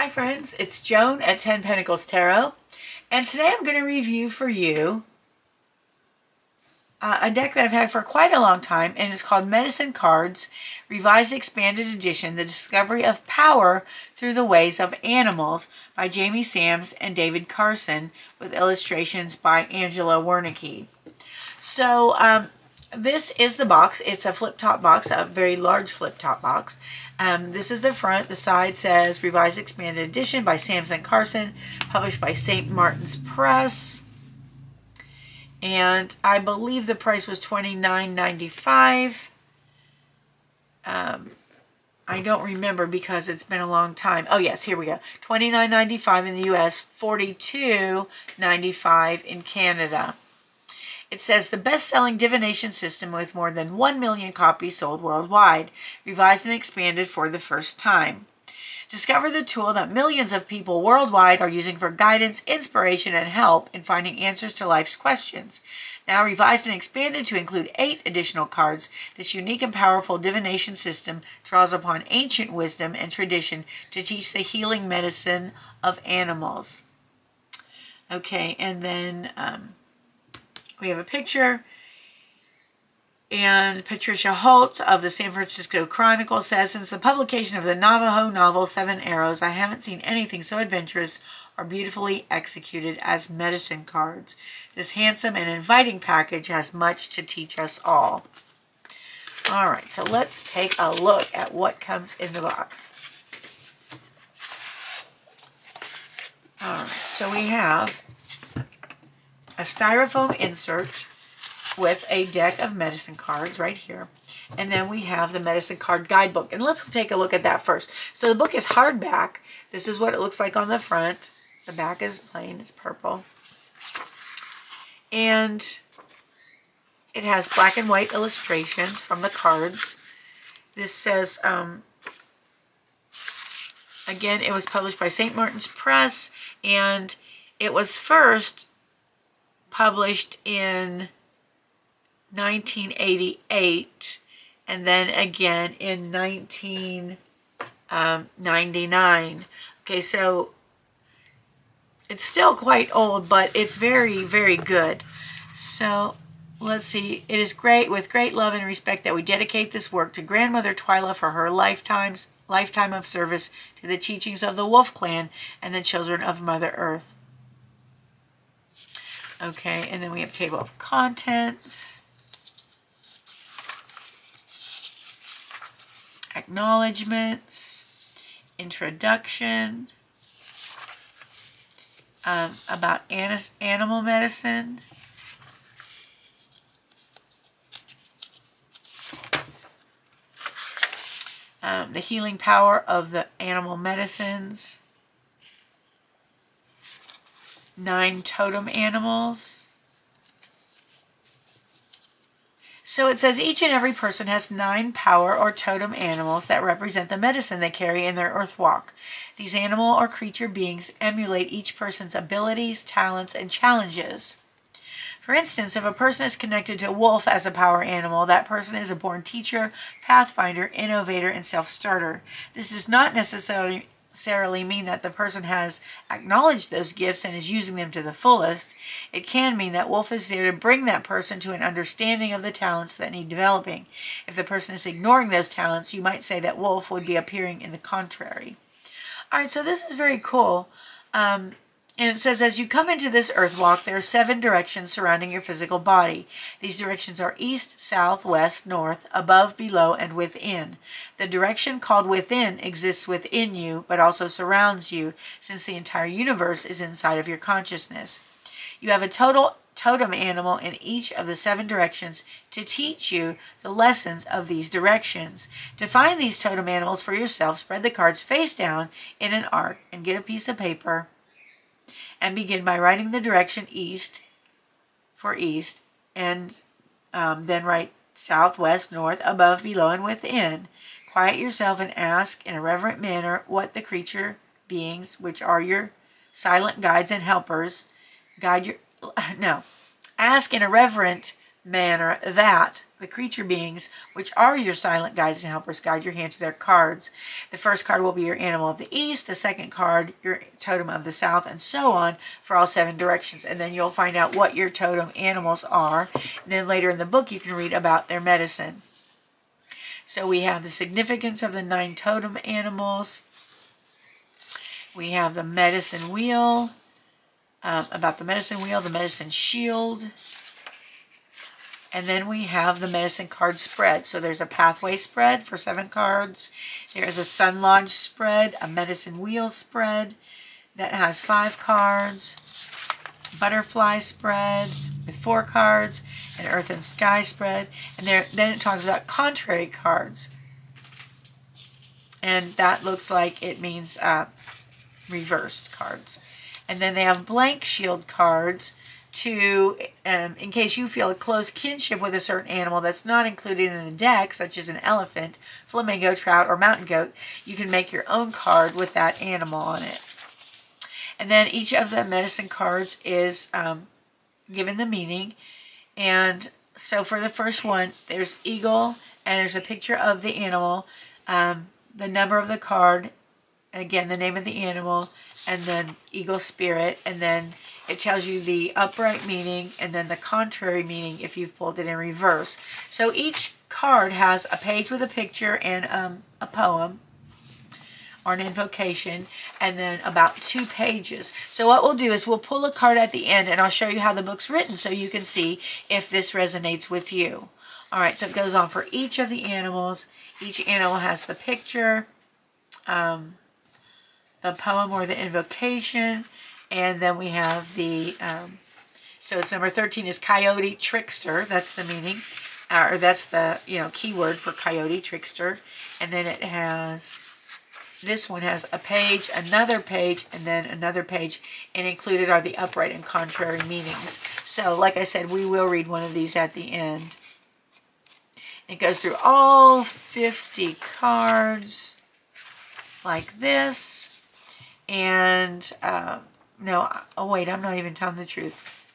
Hi friends, it's Joan at 10 Pentacles Tarot, and today I'm going to review for you a deck that I've had for quite a long time, and it's called Medicine Cards, Revised Expanded Edition, The Discovery of Power Through the Ways of Animals by Jamie Sams and David Carson, with illustrations by Angela Werneke. So this is the box. It's a flip-top box, a very large flip-top box. This is the front. The side says Revised Expanded Edition by Sams and Carson, published by St. Martin's Press. And I believe the price was $29.95. I don't remember because it's been a long time. Oh yes, here we go. $29.95 in the US, $42.95 in Canada. It says the best-selling divination system with more than 1 million copies sold worldwide, revised and expanded for the first time. Discover the tool that millions of people worldwide are using for guidance, inspiration, and help in finding answers to life's questions. Now revised and expanded to include 8 additional cards, this unique and powerful divination system draws upon ancient wisdom and tradition to teach the healing medicine of animals. Okay, and then we have a picture, and Patricia Holtz of the San Francisco Chronicle says, since the publication of the Navajo novel 7 Arrows, I haven't seen anything so adventurous or beautifully executed as medicine cards. This handsome and inviting package has much to teach us all. All right, so let's take a look at what comes in the box. All right, so we have a styrofoam insert with a deck of medicine cards right here. And then we have the medicine card guidebook. And let's take a look at that first. So the book is hardback. This is what it looks like on the front. The back is plain. It's purple. And it has black and white illustrations from the cards. This says, again, it was published by St. Martin's Press. And it was first published in 1988, and then again in 1999. Okay, so it's still quite old, but it's very, very good. So let's see. It is great, with great love and respect, that we dedicate this work to Grandmother Twyla for her lifetime of service to the teachings of the Wolf Clan and the children of Mother Earth. Okay, and then we have a table of contents, acknowledgements, introduction, about animal medicine, the healing power of the animal medicines, 9 totem animals. So it says each and every person has 9 power or totem animals that represent the medicine they carry in their earth walk. These animal or creature beings emulate each person's abilities, talents, and challenges. For instance, if a person is connected to a wolf as a power animal, that person is a born teacher, pathfinder, innovator, and self-starter. This does not necessarily mean that the person has acknowledged those gifts and is using them to the fullest. It can mean that wolf is there to bring that person to an understanding of the talents that need developing. If the person is ignoring those talents, you might say that wolf would be appearing in the contrary. All right, so this is very cool. And it says, as you come into this earth walk, there are 7 directions surrounding your physical body. These directions are east, south, west, north, above, below, and within. The direction called within exists within you, but also surrounds you, since the entire universe is inside of your consciousness. You have a totem animal in each of the 7 directions to teach you the lessons of these directions. To find these totem animals for yourself, spread the cards face down in an arc and get a piece of paper and begin by writing the direction east for east, and then write south, west, north, above, below, and within. Quiet yourself and ask in a reverent manner what the creature beings, which are your silent guides and helpers, ask in a reverent manner that the creature beings, which are your silent guides and helpers, guide your hand to their cards. The first card will be your animal of the east, the second card your totem of the south, and so on for all 7 directions. And then you'll find out what your totem animals are. And then later in the book you can read about their medicine. So we have the significance of the 9 totem animals. We have the medicine wheel, about the medicine wheel, the medicine shield. And then we have the medicine card spread. So there's a pathway spread for 7 cards. There's a sun lodge spread, a medicine wheel spread that has 5 cards, butterfly spread with 4 cards, an earth and sky spread. And then it talks about contrary cards. And that looks like it means reversed cards. And then they have blank shield cards to, in case you feel a close kinship with a certain animal that's not included in the deck, such as an elephant, flamingo, trout, or mountain goat, you can make your own card with that animal on it. And then each of the medicine cards is given the meaning. And so for the first one, there's eagle, and there's a picture of the animal, the number of the card, again, the name of the animal, and then eagle spirit, and then it tells you the upright meaning and then the contrary meaning if you've pulled it in reverse. So each card has a page with a picture and a poem or an invocation, and then about 2 pages. So what we'll do is we'll pull a card at the end, and I'll show you how the book's written so you can see if this resonates with you. All right, so it goes on for each of the animals. Each animal has the picture, the poem or the invocation, and then we have the, so it's number 13 is coyote trickster. That's the meaning, or that's the, keyword for coyote trickster. And then it has, this one has a page, another page, and then another page, and included are the upright and contrary meanings. So, like I said, we will read one of these at the end. It goes through all 50 cards like this. And, no, oh wait, I'm not even telling the truth.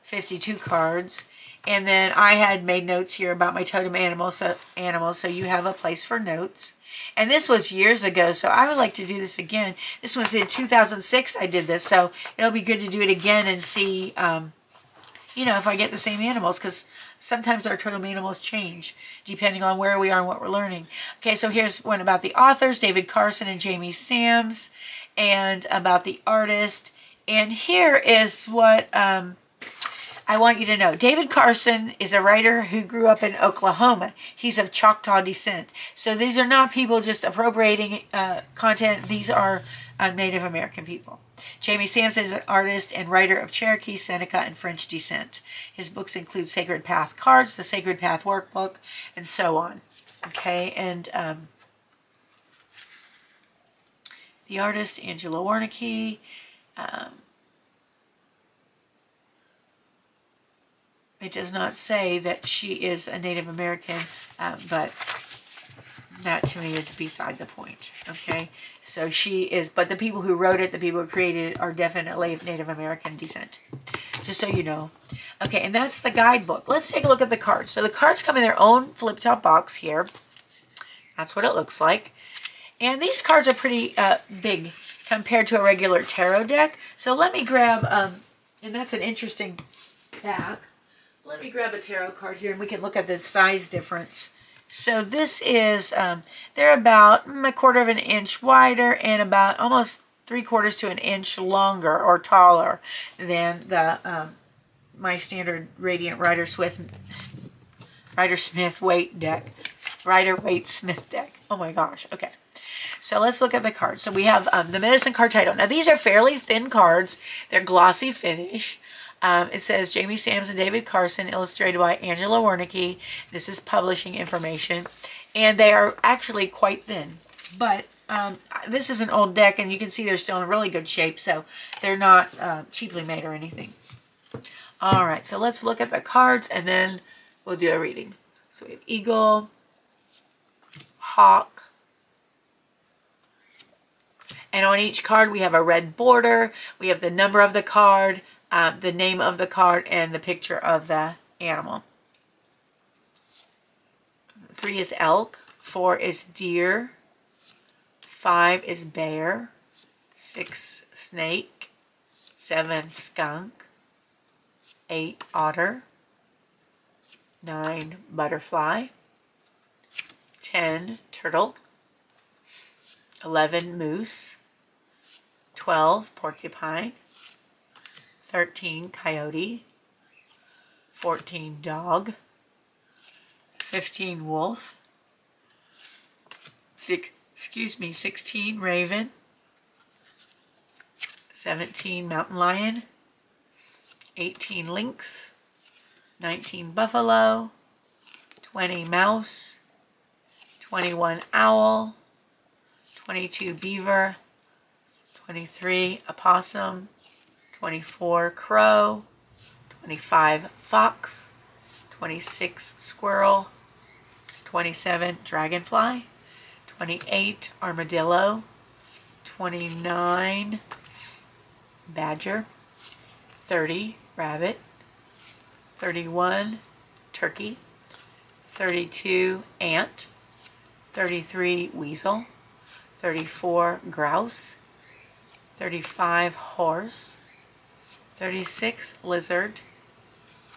52 cards. And then I had made notes here about my totem animals, so you have a place for notes. And this was years ago, so I would like to do this again. This was in 2006 I did this, so it'll be good to do it again and see, if I get the same animals, because sometimes our totem animals change depending on where we are and what we're learning. Okay, so here's one about the authors, David Carson and Jamie Sams, and about the artist. And here is what I want you to know. David Carson is a writer who grew up in Oklahoma. He's of Choctaw descent. So these are not people just appropriating content. These are Native American people. Jamie Sams is an artist and writer of Cherokee, Seneca, and French descent. His books include Sacred Path Cards, the Sacred Path Workbook, and so on. Okay, and the artist, Angela Werneke. It does not say that she is a Native American, but that to me is beside the point. Okay, so she is, but the people who wrote it, the people who created it, are definitely of Native American descent. Just so you know. Okay, and that's the guidebook. Let's take a look at the cards. So the cards come in their own flip-top box here. That's what it looks like. And these cards are pretty big compared to a regular tarot deck. So let me grab, and that's an interesting back. Let me grab a tarot card here and we can look at the size difference. So this is, they're about 1/4 of an inch wider and about almost 3/4 to an inch longer or taller than the my standard Radiant Rider-Smith weight deck. Rider-Waite-Smith deck. Oh my gosh. Okay. So let's look at the cards. So we have the Medicine card title. Now these are fairly thin cards. They're glossy finish. It says Jamie Sams and David Carson, illustrated by Angela Werneke. This is publishing information. And they are actually quite thin. But this is an old deck, and you can see they're still in really good shape. So they're not cheaply made or anything. All right, so let's look at the cards, and then we'll do a reading. So we have Eagle, Hawk, and on each card we have a red border. We have the number of the card, the name of the card, and the picture of the animal. 3 is elk. 4 is deer. 5 is bear. 6, snake. 7, skunk. 8, otter. 9, butterfly. 10, turtle. 11, moose. 12, porcupine. 13, coyote. 14, dog. 15, wolf. 16, raven. 17, mountain lion. 18, lynx. 19, buffalo. 20, mouse. 21, owl. 22, beaver. 23, opossum. 24, crow. 25, fox. 26, squirrel. 27, dragonfly. 28, armadillo. 29, badger. 30, rabbit. 31, turkey. 32, ant. 33, weasel. 34, grouse. 35, horse. 36, lizard.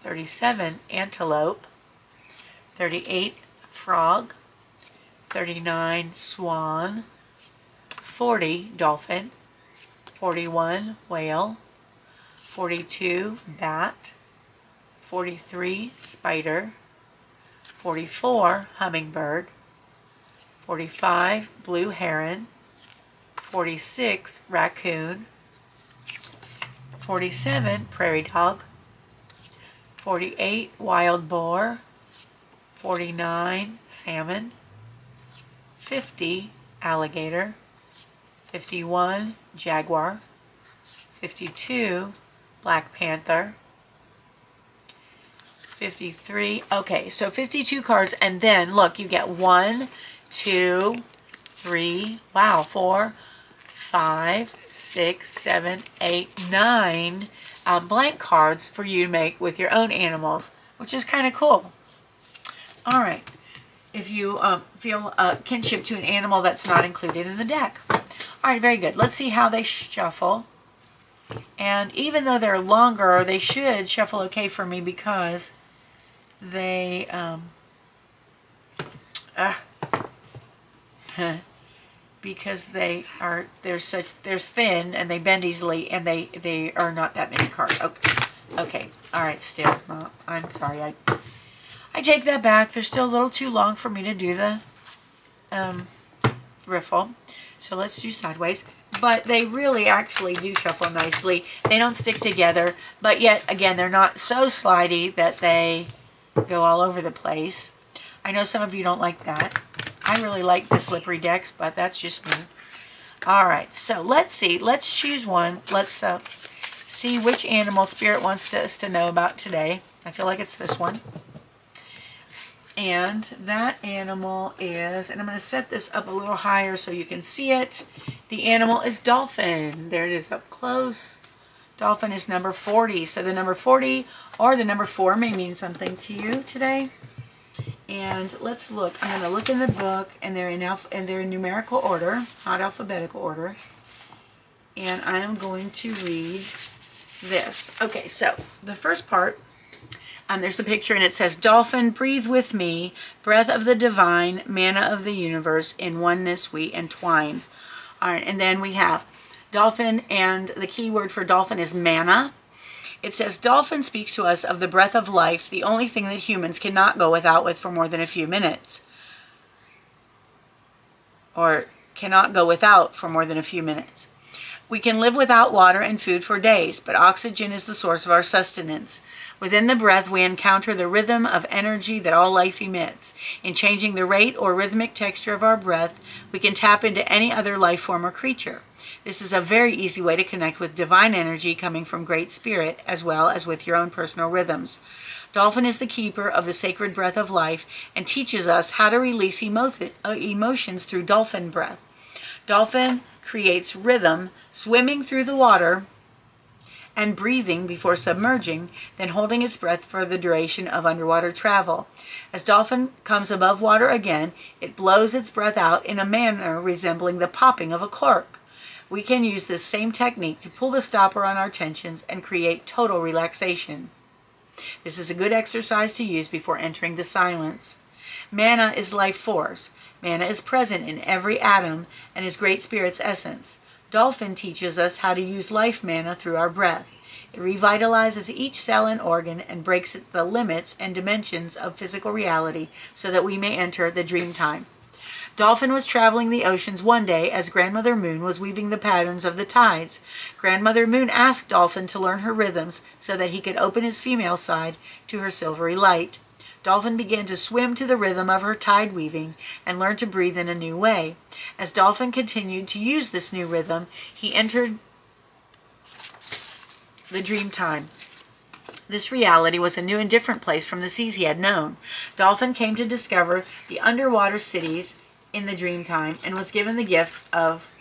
37, antelope. 38, frog. 39, swan. 40, dolphin. 41, whale. 42, bat. 43, spider. 44, hummingbird. 45, blue heron. 46, raccoon. 47, prairie dog. 48, wild boar. 49, salmon. 50, alligator. 51, jaguar. 52, black panther. 53, okay, so 52 cards, and then look, you get 1, 2, 3, wow, 4, 5, 6, 7, 8, 9 blank cards for you to make with your own animals, which is kind of cool. All right, if you feel kinship to an animal that's not included in the deck. All right, very good. Let's see how they shuffle. And even though they're longer, they should shuffle okay for me because they because they're thin and they bend easily, and they are not that many cards. Okay, all right, still, I'm sorry, I take that back. They're still a little too long for me to do the riffle, so let's do sideways. But they really actually do shuffle nicely. They don't stick together, but yet again they're not so slidey that they go all over the place. I know some of you don't like that. I really like the slippery decks, but that's just me. All right, so let's see. Let's choose one. Let's see which animal Spirit wants us to know about today. I feel like it's this one. And that animal is, and I'm going to set this up a little higher so you can see it. The animal is dolphin. There it is up close. Dolphin is number 40. So the number 40 or the number 4 may mean something to you today. And let's look. I'm going to look in the book, and they're in numerical order, not alphabetical order. And I am going to read this. Okay, so the first part, there's a picture, and it says, Dolphin, breathe with me, breath of the divine, manna of the universe, in oneness we entwine. All right, and then we have dolphin, and the key word for dolphin is manna. It says, dolphin speaks to us of the breath of life, the only thing that humans cannot go without with for more than a few minutes. Or cannot go without for more than a few minutes. We can live without water and food for days, but oxygen is the source of our sustenance. Within the breath, we encounter the rhythm of energy that all life emits. In changing the rate or rhythmic texture of our breath, we can tap into any other life form or creature. This is a very easy way to connect with divine energy coming from Great Spirit, as well as with your own personal rhythms. Dolphin is the keeper of the sacred breath of life and teaches us how to release emotions through dolphin breath. Dolphin creates rhythm, swimming through the water and breathing before submerging, then holding its breath for the duration of underwater travel. As dolphin comes above water again, it blows its breath out in a manner resembling the popping of a cork. We can use this same technique to pull the stopper on our tensions and create total relaxation. This is a good exercise to use before entering the silence. Mana is life force. Mana is present in every atom and is Great Spirit's essence. Dolphin teaches us how to use life mana through our breath. It revitalizes each cell and organ and breaks the limits and dimensions of physical reality so that we may enter the dream time. Dolphin was traveling the oceans one day as Grandmother Moon was weaving the patterns of the tides. Grandmother Moon asked Dolphin to learn her rhythms so that he could open his female side to her silvery light. Dolphin began to swim to the rhythm of her tide weaving and learned to breathe in a new way. As Dolphin continued to use this new rhythm, he entered the dream time. This reality was a new and different place from the seas he had known. Dolphin came to discover the underwater cities in the dream time and was given the gift of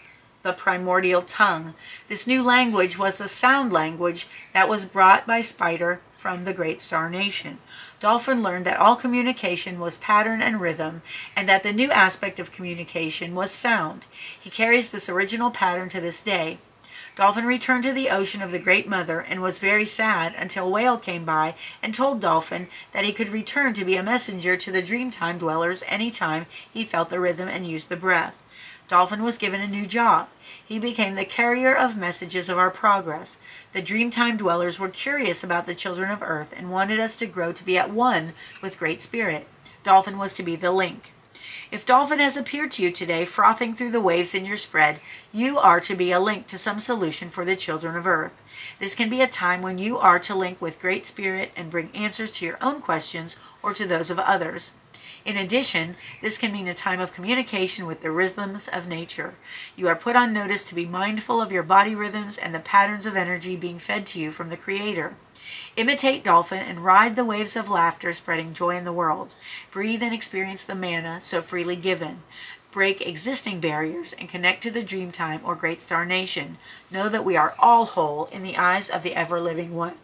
the primordial tongue. This new language was the sound language that was brought by Spider from the Great Star Nation. Dolphin learned that all communication was pattern and rhythm, and that the new aspect of communication was sound. He carries this original pattern to this day. Dolphin returned to the ocean of the Great Mother and was very sad until Whale came by and told Dolphin that he could return to be a messenger to the Dreamtime dwellers anytime he felt the rhythm and used the breath. Dolphin was given a new job. He became the carrier of messages of our progress. The Dreamtime dwellers were curious about the children of Earth and wanted us to grow to be at one with Great Spirit. Dolphin was to be the link. If Dolphin has appeared to you today, frothing through the waves in your spread, you are to be a link to some solution for the children of Earth. This can be a time when you are to link with Great Spirit and bring answers to your own questions or to those of others. In addition, this can mean a time of communication with the rhythms of nature. You are put on notice to be mindful of your body rhythms and the patterns of energy being fed to you from the Creator. Imitate Dolphin and ride the waves of laughter, spreading joy in the world. Breathe and experience the mana so freely given. Break existing barriers and connect to the Dreamtime or Great Star Nation. Know that we are all whole in the eyes of the ever-living One.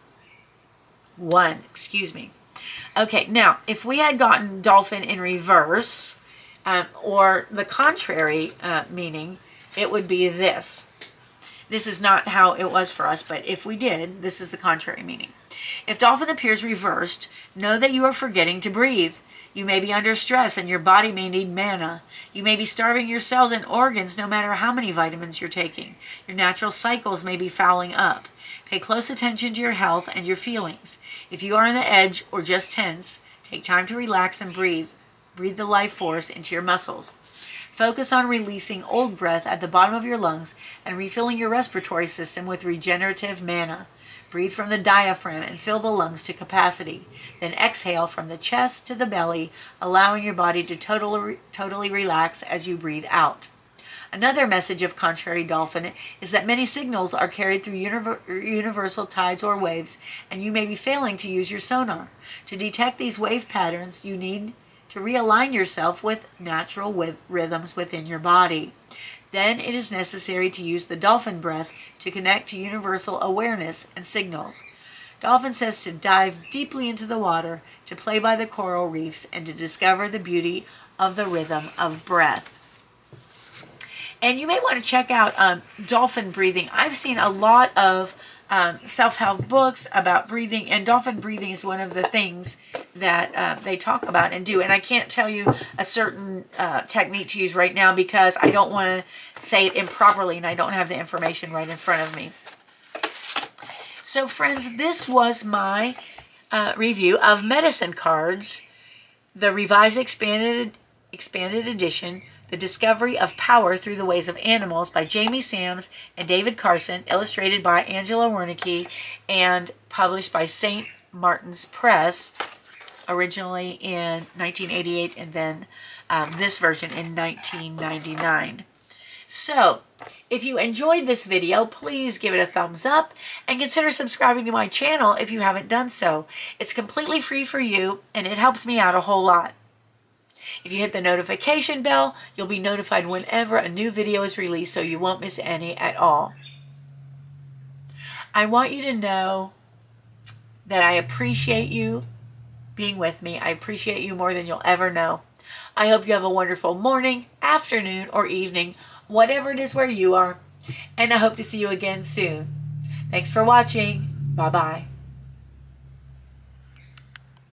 Okay, now, if we had gotten Dolphin in reverse, or the contrary meaning, it would be this. This is not how it was for us, but if we did, this is the contrary meaning. If Dolphin appears reversed, know that you are forgetting to breathe. You may be under stress and your body may need mana. You may be starving your cells and organs no matter how many vitamins you're taking. Your natural cycles may be fouling up. Pay close attention to your health and your feelings. If you are on the edge or just tense, take time to relax and breathe. Breathe the life force into your muscles. Focus on releasing old breath at the bottom of your lungs and refilling your respiratory system with regenerative mana. Breathe from the diaphragm and fill the lungs to capacity. Then exhale from the chest to the belly, allowing your body to totally relax as you breathe out. Another message of contrary Dolphin is that many signals are carried through universal tides or waves, and you may be failing to use your sonar. To detect these wave patterns, you need to realign yourself with natural rhythms within your body. Then it is necessary to use the Dolphin breath to connect to universal awareness and signals. Dolphin says to dive deeply into the water, to play by the coral reefs, and to discover the beauty of the rhythm of breath. And you may want to check out dolphin breathing. I've seen a lot of self-help books about breathing, and dolphin breathing is one of the things that they talk about and do. And I can't tell you a certain technique to use right now because I don't want to say it improperly and I don't have the information right in front of me. So friends, this was my review of Medicine Cards, the Revised Expanded Edition, The Discovery of Power Through the Ways of Animals by Jamie Sams and David Carson, illustrated by Angela Werneke, and published by St. Martin's Press, originally in 1988, and then this version in 1999. So, if you enjoyed this video, please give it a thumbs up and consider subscribing to my channel if you haven't done so. It's completely free for you, and it helps me out a whole lot. If you hit the notification bell, you'll be notified whenever a new video is released so you won't miss any at all. I want you to know that I appreciate you being with me. I appreciate you more than you'll ever know. I hope you have a wonderful morning, afternoon, or evening, whatever it is where you are. And I hope to see you again soon. Thanks for watching. Bye-bye.